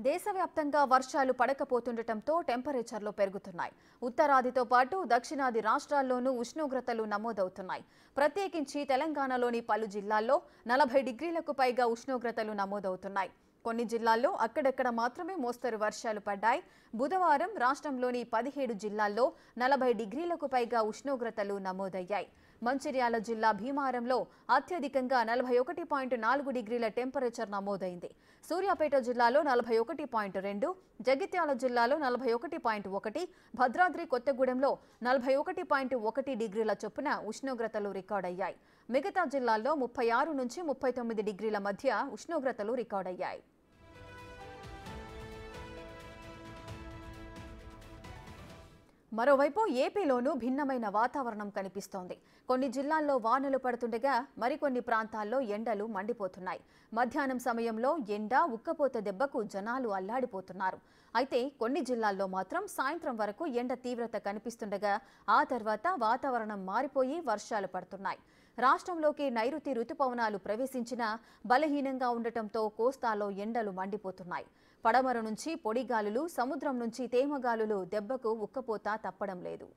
దేశవ్యాప్తంగా వర్షాలు పడకపోతుండటంతో టెంపరేచర్లు పెరుగుతున్నాయి. ఉత్తరాదితో పాటు దక్షిణాది రాష్ట్రాల్లోనూ ఉష్ణోగ్రతలు నమోదవుతున్నాయి. ప్రత్యేకించి తెలంగాణలోని పలు జిల్లాల్లో 40 డిగ్రీలకు పైగా ఉష్ణోగ్రతలు నమోదవుతున్నాయి. కొన్ని జిల్లాల్లో అక్కడక్కడ మాత్రమే మోస్తరు వర్షాలు పడ్డాయి. బుధవారం రాష్ట్రంలోని 17 జిల్లాల్లో 40 డిగ్రీలకు పైగా ఉష్ణోగ్రతలు నమోదయ్యాయి. మంచిర్యాల జిల్లా భీమారంలో అత్యధికంగా 41.4 డిగ్రీల టెంపరేచర్ నమోదైంది. సూర్యాపేట జిల్లాలో 41.2, జగిత్యాల జిల్లాలో 41.1, భద్రాద్రి కొత్తగూడెంలో 41.1 డిగ్రీల చొప్పున ఉష్ణోగ్రతలు రికార్డయ్యాయి. మిగతా జిల్లాల్లో 36 నుంచి 39 డిగ్రీల మధ్య ఉష్ణోగ్రతలు రికార్డయ్యాయి. మరోవైపు ఏపీలోనూ భిన్నమైన వాతావరణం కనిపిస్తోంది. కొన్ని జిల్లాల్లో వానలు పడుతుండగా మరికొన్ని ప్రాంతాల్లో ఎండలు మండిపోతున్నాయి. మధ్యాహ్నం సమయంలో ఎండ ఉక్కపోత దెబ్బకు జనాలు అల్లాడిపోతున్నారు. అయితే కొన్ని జిల్లాల్లో మాత్రం సాయంత్రం వరకు ఎండ తీవ్రత కనిపిస్తుండగా ఆ తర్వాత వాతావరణం మారిపోయి వర్షాలు పడుతున్నాయి. రాష్ట్రంలోకి నైరుతి రుతుపవనాలు ప్రవేశించినా బలహీనంగా ఉండటంతో కోస్తాలో ఎండలు మండిపోతున్నాయి. పడమర నుంచి పొడిగాలులు, సముద్రం నుంచి తేమగాలులు దెబ్బకు ఉక్కపోత తప్పడం లేదు.